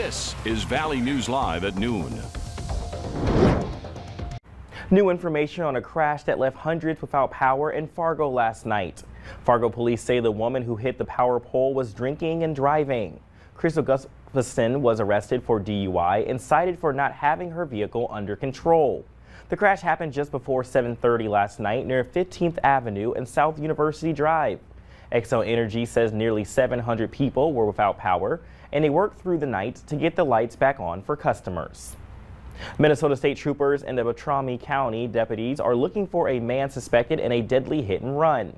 This is Valley News Live at noon. New information on a crash that left hundreds without power in Fargo last night. Fargo police say the woman who hit the power pole was drinking and driving. Crystal Gustafson was arrested for DUI and cited for not having her vehicle under control. The crash happened just before 7:30 last night near 15th Avenue and South University Drive. Xcel Energy says nearly 700 people were without power, and they worked through the night to get the lights back on for customers. Minnesota State Troopers and the Betrane County deputies are looking for a man suspected in a deadly hit and run.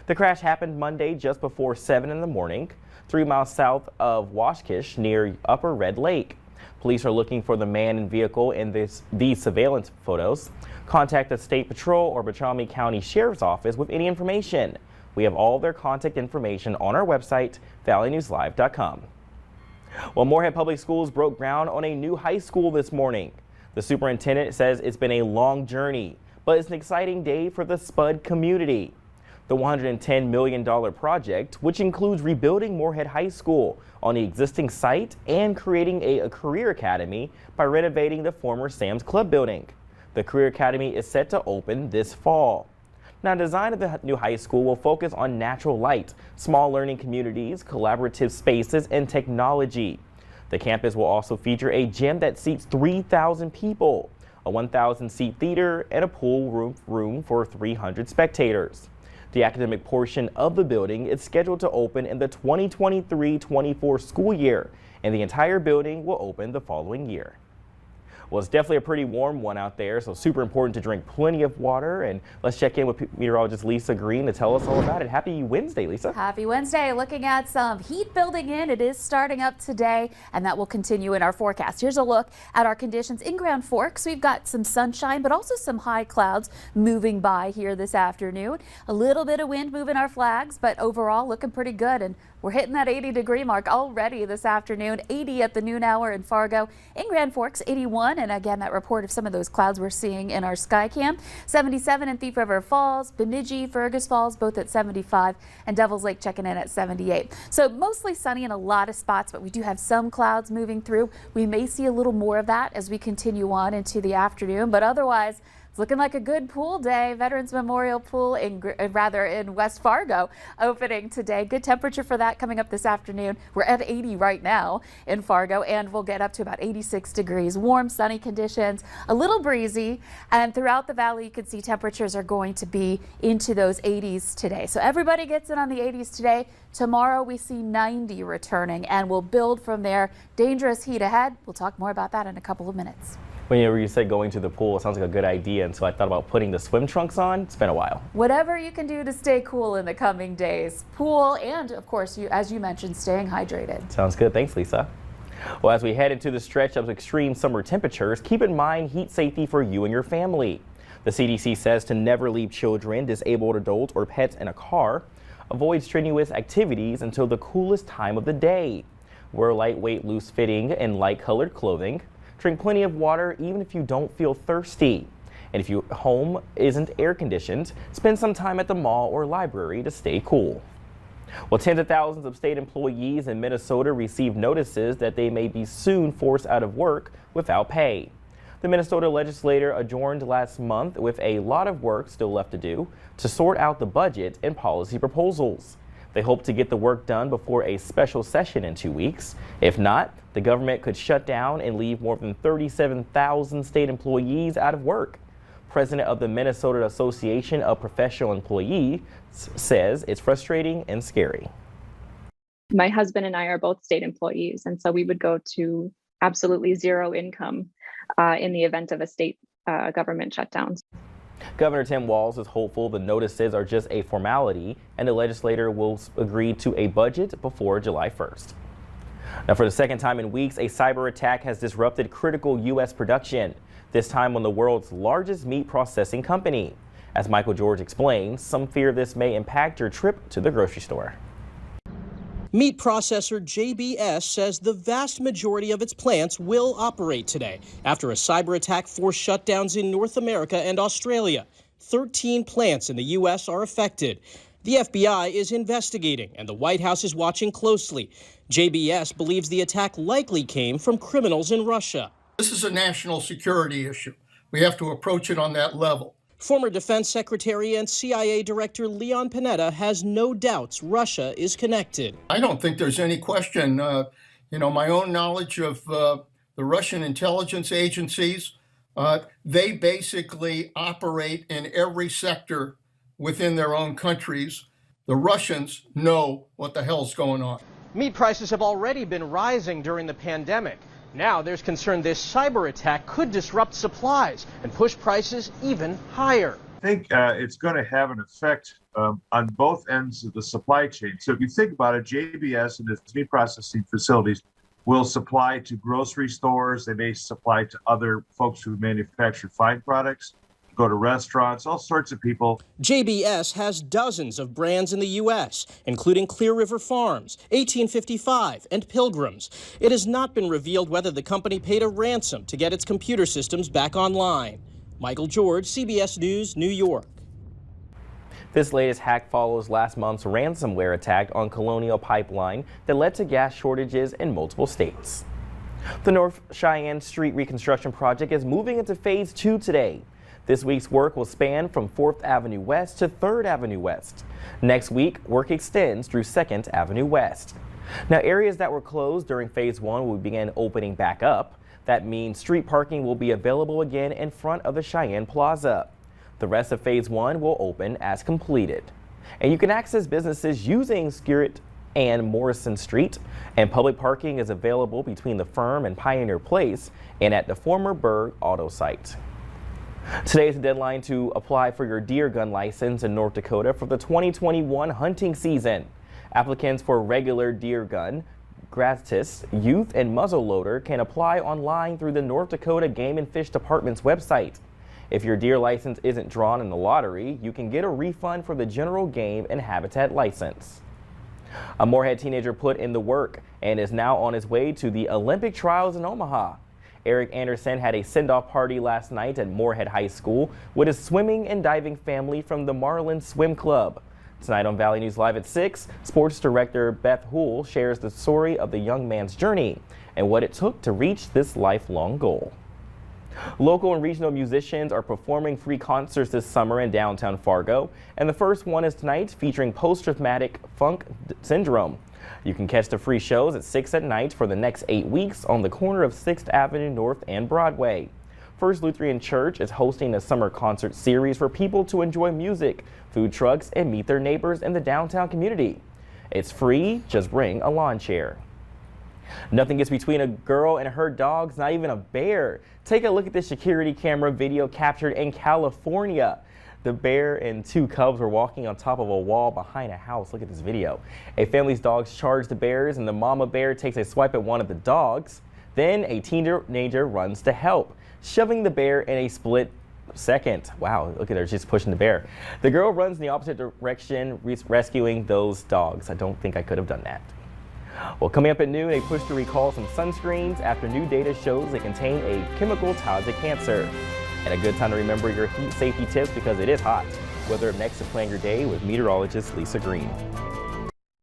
The crash happened Monday just before 7 in the morning, 3 miles south of Washkish near Upper Red Lake. Police are looking for the man and vehicle in these surveillance photos. Contact the State Patrol or Betrane County Sheriff's Office with any information. We have all their contact information on our website, valleynewslive.com. Well, Morehead Public Schools broke ground on a new high school this morning. The superintendent says it's been a long journey, but it's an exciting day for the Spud community. The $110 million project, which includes rebuilding Morehead High School on the existing site and creating a career academy by renovating the former Sam's Club building. The Career Academy is set to open this fall. Now, design of the new high school will focus on natural light, small learning communities, collaborative spaces, and technology. The campus will also feature a gym that seats 3,000 people, a 1,000-seat theater, and a pool room for 300 spectators. The academic portion of the building is scheduled to open in the 2023-24 school year, and the entire building will open the following year. Well, it's definitely a pretty warm one out there, so super important to drink plenty of water. And let's check in with meteorologist Lisa Green to tell us all about it. Happy Wednesday, Lisa. Happy Wednesday. Looking at some heat building in. It is starting up today, and that will continue in our forecast. Here's a look at our conditions in Grand Forks. We've got some sunshine, but also some high clouds moving by here this afternoon. A little bit of wind moving our flags, but overall looking pretty good. And we're hitting that 80-degree mark already this afternoon. 80 at the noon hour in Fargo. In Grand Forks, 81. And again, that report of some of those clouds we're seeing in our sky cam. 77 in Thief River Falls, Bemidji, Fergus Falls, both at 75, and Devil's Lake checking in at 78. So mostly sunny in a lot of spots, but we do have some clouds moving through. We may see a little more of that as we continue on into the afternoon, but otherwise, looking like a good pool day. Veterans Memorial Pool in West Fargo opening today. Good temperature for that coming up this afternoon. We're at 80 right now in Fargo, and we'll get up to about 86 degrees. Warm, sunny conditions, a little breezy, and throughout the valley you can see temperatures are going to be into those 80s today. So everybody gets in on the 80s today. Tomorrow we see 90 returning, and we'll build from there. Dangerous heat ahead. We'll talk more about that in a couple of minutes. Whenever you said going to the pool, it sounds like a good idea, and so I thought about putting the swim trunks on. It's been a while. Whatever you can do to stay cool in the coming days. Pool and, of course, as you mentioned, staying hydrated. Sounds good. Thanks, Lisa. Well, as we head into the stretch of extreme summer temperatures, keep in mind heat safety for you and your family. The CDC says to never leave children, disabled adults, or pets in a car. Avoid strenuous activities until the coolest time of the day. Wear lightweight, loose-fitting, and light-colored clothing. Drink plenty of water even if you don't feel thirsty. And if your home isn't air conditioned, spend some time at the mall or library to stay cool. Well, tens of thousands of state employees in Minnesota received notices that they may be soon forced out of work without pay. The Minnesota legislature adjourned last month with a lot of work still left to do to sort out the budget and policy proposals. They hope to get the work done before a special session in 2 weeks. If not, the government could shut down and leave more than 37,000 state employees out of work. President of the Minnesota Association of Professional Employees says it's frustrating and scary. My husband and I are both state employees, and so we would go to absolutely zero income in the event of a state government shutdown. Governor Tim Walz is hopeful the notices are just a formality and the legislature will agree to a budget before July 1st. Now, for the second time in weeks, a cyber attack has disrupted critical U.S. production, this time on the world's largest meat processing company. As Michael George explains, some fear this may impact your trip to the grocery store. Meat processor JBS says the vast majority of its plants will operate today after a cyber attack forced shutdowns in North America and Australia. 13 plants in the U.S. are affected. The FBI is investigating, and the White House is watching closely. JBS believes the attack likely came from criminals in Russia. This is a national security issue. We have to approach it on that level. Former Defense Secretary and CIA Director Leon Panetta has no doubts Russia is connected. I don't think there's any question. My own knowledge of the Russian intelligence agencies, they basically operate in every sector within their own countries. The Russians know what the hell's going on. Meat prices have already been rising during the pandemic. Now there's concern this cyber attack could disrupt supplies and push prices even higher. I think it's going to have an effect on both ends of the supply chain. So if you think about it, JBS and its meat processing facilities will supply to grocery stores. They may supply to other folks who manufacture fine products, go to restaurants, all sorts of people. JBS has dozens of brands in the U.S., including Clear River Farms, 1855, and Pilgrims. It has not been revealed whether the company paid a ransom to get its computer systems back online. Michael George, CBS News, New York. This latest hack follows last month's ransomware attack on Colonial Pipeline that led to gas shortages in multiple states. The North Cheyenne Street Reconstruction project is moving into Phase 2 today. This week's work will span from 4th Avenue West to 3rd Avenue West. Next week, work extends through 2nd Avenue West. Now, areas that were closed during Phase 1 will begin opening back up. That means street parking will be available again in front of the Cheyenne Plaza. The rest of Phase 1 will open as completed. And you can access businesses using Skirret and Morrison Street, and public parking is available between the Firm and Pioneer Place and at the former Berg Auto site. Today is the deadline to apply for your deer gun license in North Dakota for the 2021 hunting season. Applicants for regular deer gun, gratis, youth, and muzzleloader can apply online through the North Dakota Game and Fish Department's website. If your deer license isn't drawn in the lottery, you can get a refund for the general game and habitat license. A Morehead teenager put in the work and is now on his way to the Olympic trials in Omaha. Eric Anderson had a send-off party last night at Morehead High School with his swimming and diving family from the Marlin Swim Club. Tonight on Valley News Live at 6, Sports Director Beth Houle shares the story of the young man's journey and what it took to reach this lifelong goal. Local and regional musicians are performing free concerts this summer in downtown Fargo, and the first one is tonight featuring post-traumatic funk syndrome. You can catch the free shows at 6 at night for the next 8 weeks on the corner of 6th Avenue North and Broadway. First Lutheran Church is hosting a summer concert series for people to enjoy music, food trucks, and meet their neighbors in the downtown community. It's free, just bring a lawn chair. Nothing gets between a girl and her dogs, not even a bear. Take a look at this security camera video captured in California. The bear and 2 cubs were walking on top of a wall behind a house. Look at this video. A family's dogs charge the bears, and the mama bear takes a swipe at one of the dogs. Then a teenager runs to help, shoving the bear in a split second. Wow, look at her just pushing the bear. The girl runs in the opposite direction, rescuing those dogs. I don't think I could have done that. Well, coming up at noon, a push to recall some sunscreens after new data shows they contain a chemical tied to cancer. And a good time to remember your heat safety tips because it is hot. Weather up next to plan your day with meteorologist Lisa Green.